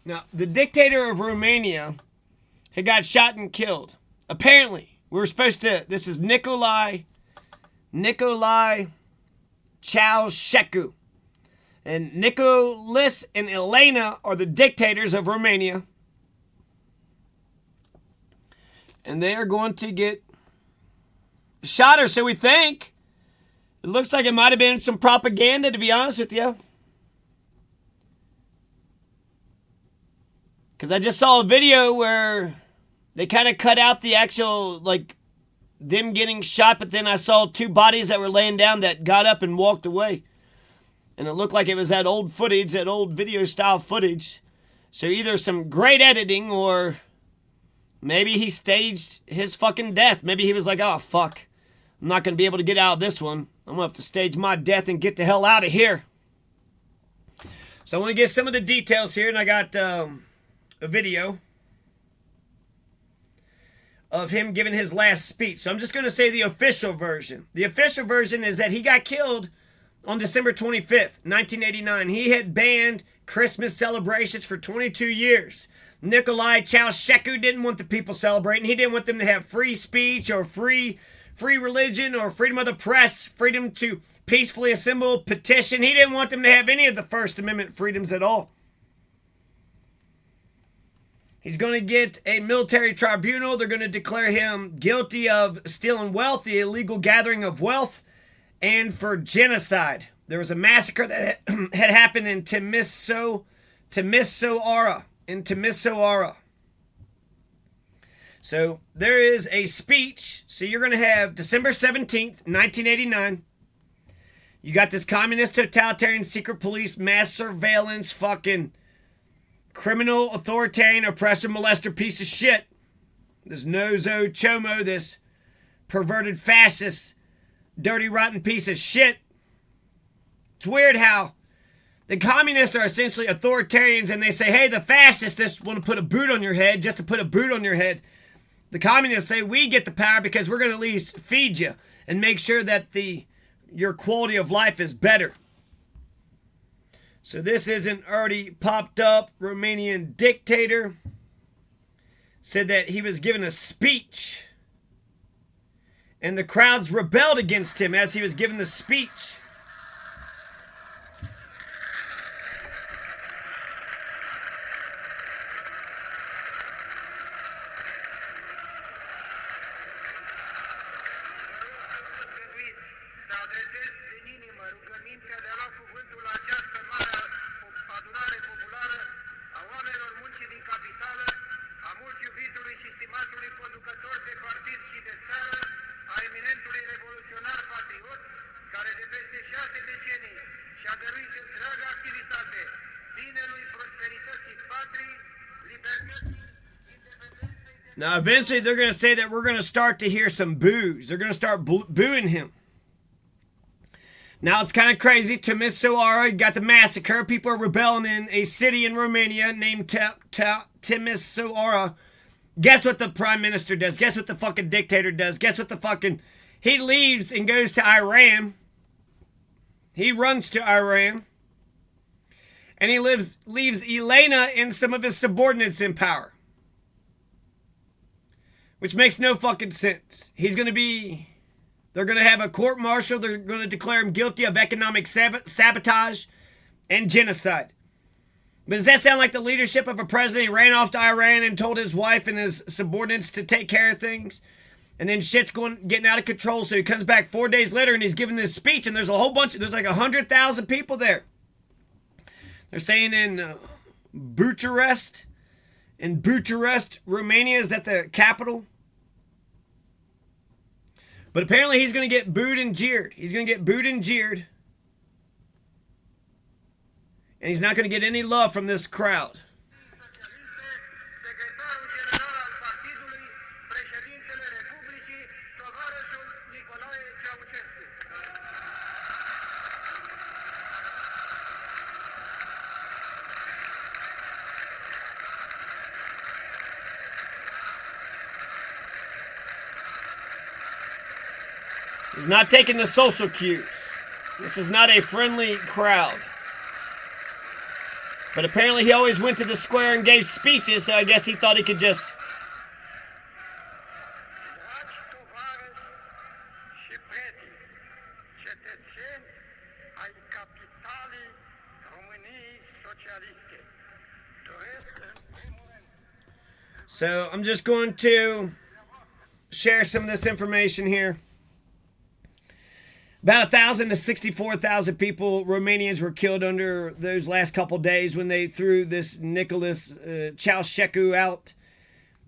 Now, the dictator of Romania had got shot and killed. Apparently, we were supposed to... This is Nikolai Ceausescu. And Nicholas and Elena are the dictators of Romania. And they are going to get shot, or so we think. It looks like it might have been some propaganda, to be honest with you. Because I just saw a video where they kind of cut out the actual, like, them getting shot, but then I saw two bodies that were laying down that got up and walked away. And it looked like it was that old footage, that old video style footage. So either some great editing or maybe he staged his fucking death. Maybe he was like, oh, fuck. I'm not going to be able to get out of this one. I'm going to have to stage my death and get the hell out of here. So I want to get some of the details here. And I got a video of him giving his last speech. So I'm just going to say the official version. The official version is that he got killed on December 25th, 1989. He had banned Christmas celebrations for 22 years. Nikolai Ceausescu didn't want the people celebrating. He didn't want them to have free speech or free religion or freedom of the press, freedom to peacefully assemble, petition. He didn't want them to have any of the First Amendment freedoms at all. He's going to get a military tribunal. They're going to declare him guilty of stealing wealth, the illegal gathering of wealth, and for genocide. There was a massacre that had happened in Timisoara. So there is a speech. So you're going to have December 17th, 1989. You got this communist totalitarian secret police mass surveillance fucking criminal authoritarian oppressor molester piece of shit. This Nozo Chomo, this perverted fascist dirty rotten piece of shit. It's weird how the communists are essentially authoritarians and they say, hey, the fascists just want to put a boot on your head just to put a boot on your head. The communists say we get the power because we're going to at least feed you and make sure that your quality of life is better. So this isn't already popped up. Romanian dictator said that he was giving a speech and the crowds rebelled against him as he was giving the speech. Now, eventually, they're going to say that we're going to start to hear some boos. They're going to start booing him. Now, it's kind of crazy. Timisoara got the massacre. People are rebelling in a city in Romania named Timisoara. Guess what the prime minister does? Guess what the fucking dictator does? Guess what the fucking... He leaves and goes to Iran. He runs to Iran. And he leaves Elena and some of his subordinates in power. Which makes no fucking sense. They're going to have a court-martial. They're going to declare him guilty of economic sabotage and genocide. But does that sound like the leadership of a president? He ran off to Iran and told his wife and his subordinates to take care of things. And then shit's getting out of control. So he comes back 4 days later and he's giving this speech. And there's there's like 100,000 people there. They're saying in Bucharest. In Bucharest, Romania, is that the capital? But apparently he's going to get booed and jeered. He's going to get booed and jeered. And he's not going to get any love from this crowd. He's not taking the social cues. This is not a friendly crowd. But apparently he always went to the square and gave speeches, so I guess he thought he could just... So I'm just going to share some of this information here. About 1,000 to 64,000 people, Romanians, were killed under those last couple days when they threw this Nicholas Ceausescu out.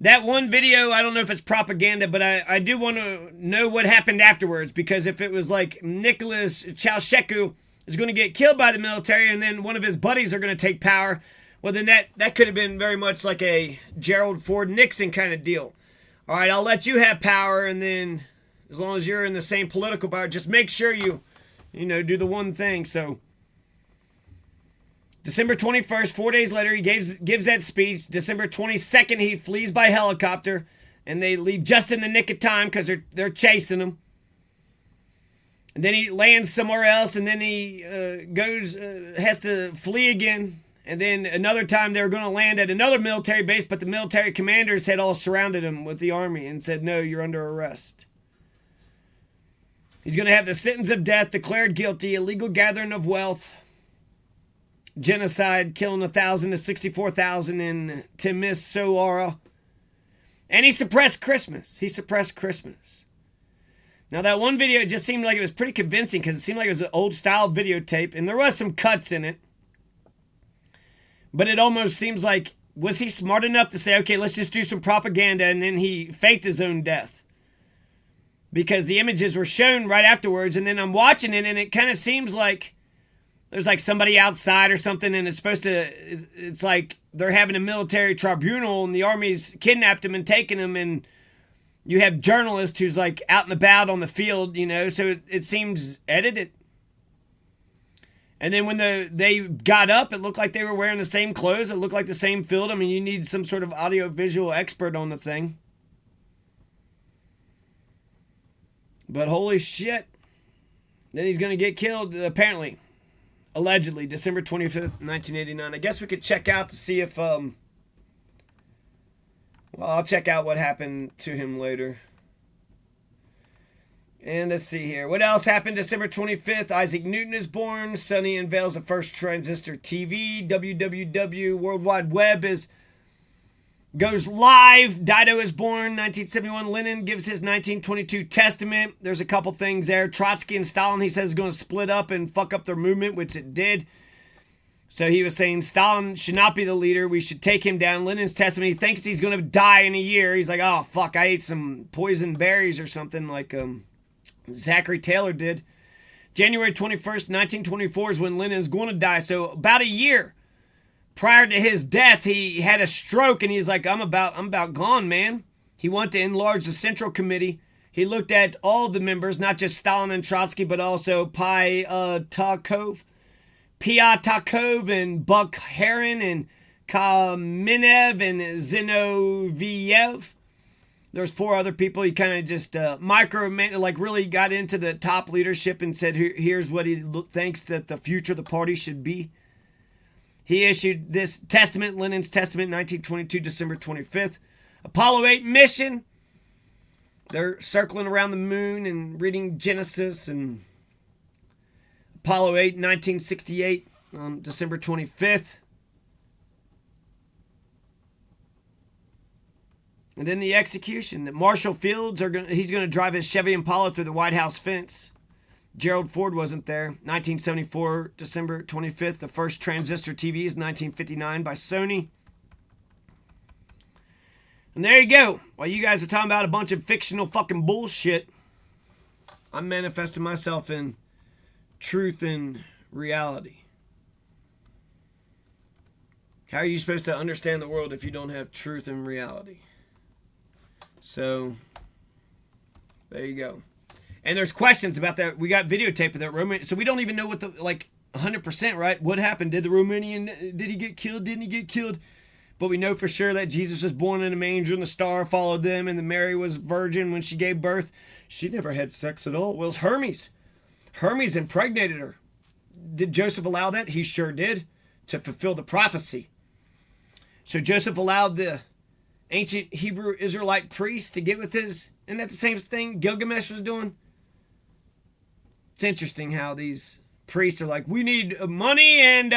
That one video, I don't know if it's propaganda, but I do want to know what happened afterwards, because if it was like Nicholas Ceausescu is going to get killed by the military and then one of his buddies are going to take power, well, then that could have been very much like a Gerald Ford Nixon kind of deal. All right, I'll let you have power, and then as long as you're in the same political power, just make sure you do the one thing. So December 21st, 4 days later, he gives that speech. December 22nd, he flees by helicopter, and they leave just in the nick of time because they're chasing him. And then he lands somewhere else, and then he has to flee again. And then another time they were going to land at another military base, but the military commanders had all surrounded him with the army and said, no, you're under arrest. He's going to have the sentence of death, declared guilty, illegal gathering of wealth, genocide, killing 1,000 to 64,000 in Timisoara. And he suppressed Christmas. Now, that one video, it just seemed like it was pretty convincing because it seemed like it was an old-style videotape, and there was some cuts in it. But it almost seems like, was he smart enough to say, okay, let's just do some propaganda, and then he faked his own death? Because the images were shown right afterwards, and then I'm watching it, and it kind of seems like there's like somebody outside or something, and it's like they're having a military tribunal, and the army's kidnapped him and taken him, and you have journalists who's like out and about on the field, so it seems edited. And then when they got up, it looked like they were wearing the same clothes. It looked like the same field. I mean, you need some sort of audio-visual expert on the thing. But holy shit. Then he's going to get killed, apparently. Allegedly, December 25th, 1989. I guess we could check out to see if... Well, I'll check out what happened to him later. And let's see here. What else happened December 25th? Isaac Newton is born. Sony unveils the first transistor TV. WWW, World Wide Web goes live. Dido is born. 1971, Lenin gives his 1922 testament. There's a couple things there. Trotsky and Stalin, he says, is going to split up and fuck up their movement, which it did. So he was saying Stalin should not be the leader. We should take him down. Lenin's testament, he thinks he's going to die in a year. He's like, oh, fuck, I ate some poison berries or something like Zachary Taylor did. January 21st, 1924 is when Lenin's going to die. So about a year prior to his death, he had a stroke and he's like, I'm about gone, man. He wanted to enlarge the Central Committee. He looked at all the members, not just Stalin and Trotsky, but also Piatakov and Bukharin and Kamenev and Zinoviev. There's 4 other people. He kind of just really got into the top leadership and said, here's what he thinks that the future of the party should be. He issued this testament, Lenin's testament, 1922, December 25th. Apollo 8 mission. They're circling around the moon and reading Genesis. And Apollo 8, 1968, on December 25th. And then the execution. Marshall Fields, he's going to drive his Chevy Impala through the White House fence. Gerald Ford wasn't there. 1974, December 25th. The first transistor TV is 1959 by Sony. And there you go. While you guys are talking about a bunch of fictional fucking bullshit, I'm manifesting myself in truth and reality. How are you supposed to understand the world if you don't have truth and reality? So, there you go. And there's questions about that. We got videotape of that Romanian. So we don't even know what 100%, right? What happened? Did the Romanian, did he get killed? Didn't he get killed? But we know for sure that Jesus was born in a manger and the star followed them and the Mary was virgin when she gave birth. She never had sex at all. Well, it was Hermes. Hermes impregnated her. Did Joseph allow that? He sure did. to fulfill the prophecy. So Joseph allowed the ancient Hebrew Israelite priest to get with his, isn't that the same thing Gilgamesh was doing? It's interesting how these priests are like, we need money and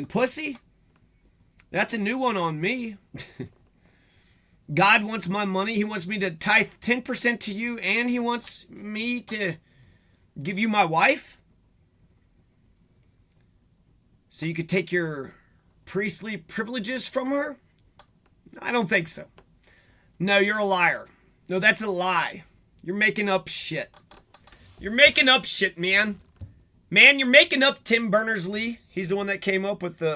pussy. That's a new one on me. God wants my money. He wants me to tithe 10% to you, and he wants me to give you my wife so you could take your priestly privileges from her? I don't think so. No, you're a liar. No, that's a lie. You're making up shit. You're making up shit, man. Man, you're making up Tim Berners-Lee. He's the one that came up with the